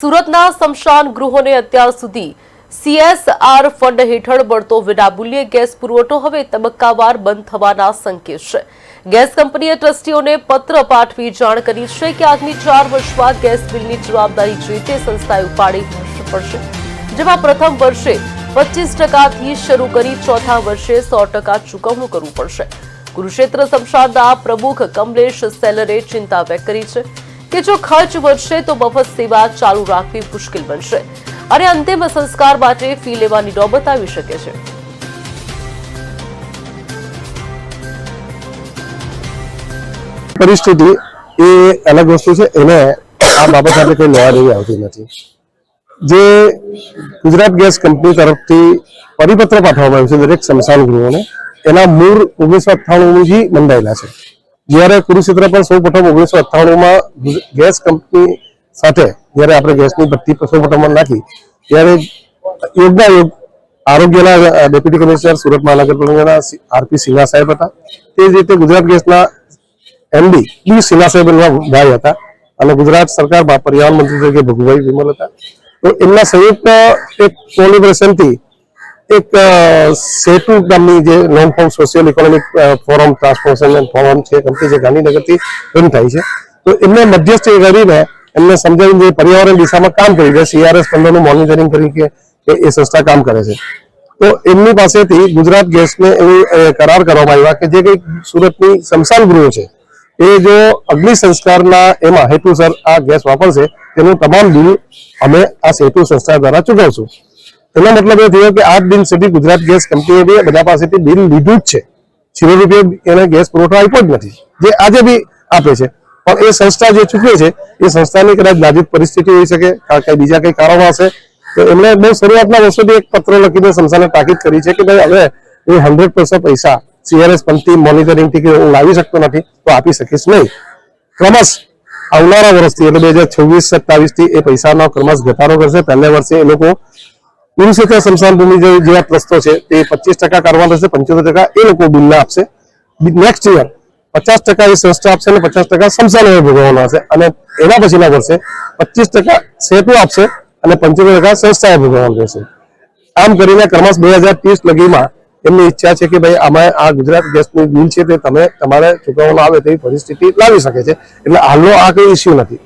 સુરતના સ્મશાન ગૃહોને અત્યાર સુધી CSR ફંડ હેઠળ મળતો વિનામૂલ્યે ગેસ પુરવઠો હવે તબક્કાવાર બંધ થવાના સંકેત છે। ગેસ કંપનીએ ટ્રસ્ટીઓને પત્ર પાઠવી જાણ કરી છે કે આગામી 4 વર્ષ બાદ ગેસ બિલની જવાબદારી જે તે સંસ્થાએ ઉપાડી પડશે, જેમાં પ્રથમ વર્ષે 25% શરૂ કરી ચોથા વર્ષે 100% ચૂકવણું કરવું પડશે। કુરુક્ષેત્ર સ્મશાનના પ્રમુખ કમલેશ સેલરે ચિંતા વ્યક્ત કરી છે કે જો ખર્ચ વધશે તો મફત સેવા ચાલુ રાખવી મુશ્કેલ બનશે અને અંતિમ સંસ્કાર માટે ફી લેવાની નોબત આવી શકે છે। પરિસ્થિતિ એ અલગ વસ્તુ છે, એને આ બાબત સાથે કોઈ લેવા દેવી આવતી નથી। જે ગુજરાત ગેસ કંપની તરફથી પરિપત્ર પાઠવવામાં આવ્યો છે દરેક સ્મશાન ગૃહોને, એના મૂળ 1998 થી બંધાયેલા છે। જ્યારે કુરુક્ષેત્ર પર સૌ પ્રથમ 1998માં ગેસ કંપની સાથે જ્યારે આપણે ગેસની ભઠ્ઠી સૌ પ્રથમ નાખી ત્યારે યોગના યોગ આરોગ્યના ડેપ્યુટી કમિશનર સુરત મહાનગરપાલિકાના આરપી સિન્હા સાહેબ હતા। તે જ રીતે ગુજરાત ગેસના MD બી સિન્હા સાહેબ ભાઈ હતા અને ગુજરાત સરકાર પર્યાવરણ મંત્રી તરીકે ભગુભાઈ વિમલ હતા। તો એમના સંયુક્ત એક કોલેબોરેશનથી એક સેતુ નામની જે long form social economic forum transformation forum છે કંપની જે ગાંધીનગરથી રન થાય છે, તો એમને મધ્યસ્થી કરીને એમને સમજાવીને જે પર્યાવરણ દિશામાં કામ કરી છે CRS ફંડોનું મોનિટરિંગ કરી કે એ સંસ્થા કામ કરે છે, તો એમની પાસેથી ગુજરાત ગેસને એવું કરાર કરવામાં આવ્યા કે જે કંઈક સુરતની સ્મશાન ગૃહો છે એ જો અગ્નિ સંસ્કારના એમાં હેતુસર આ ગેસ વાપરશે તેનું તમામ બિલ અમે આ સેતુ સંસ્થા દ્વારા ચૂકવશું। એનો મતલબ એ થયો કે આજ દિન સુધી ગુજરાત ગેસ કંપનીએ બી બધા પાસેથી બિલ લીધું જ છે, 0 રૂપિયા એને ગેસ પુરવઠો આપ્યો જ નથી, જે આજે બી આપે છે। પણ એ સંસ્થા જે ચૂકવે છે એ સંસ્થાની કદાચ નાજુક પરિસ્થિતિ હોઈ શકે, કઈ બીજા કઈ કારણો હશે, તો એમણે બહુ શરૂઆતના વર્ષોથી એક પત્ર લખીને સંસ્થાને તાકીદ કરી છે કે ભાઈ હવે એ 100% પૈસા CRS ફંડથી મોનિટરિંગથી કે હું લાવી શકતો નથી તો આપી શકીશ નહીં। ક્રમશ આવનારા વર્ષથી એટલે 2026-27 થી એ પૈસાનો ક્રમશ ઘટાડો કરશે। પહેલા વર્ષે એ લોકો કુરુક્ષેત્ર સ્મશાન ભૂમિ જેવા ટ્રસ્ટો છે તે 25% કરવાના રહેશે, 75% એ લોકો બિલ આપશે। નેક્સ્ટ યર 50% એ સંસ્થા આપશે અને 50% સ્મશાનોએ ભોગવવાના હશે અને એના પછીના વર્ષે 25% સેતુ આપશે અને 75% સંસ્થાએ ભોગવવાનું રહેશે। આમ કરીને ક્રમશ 2030 લગીમાં એમની ઈચ્છા છે કે ભાઈ આમાં આ ગુજરાત ગેસનું બિલ છે તે તમે તમારે ચૂકવવાનું આવે તેવી પરિસ્થિતિ લાવી શકે છે, એટલે હાલનો આ કોઈ ઇસ્યુ નથી।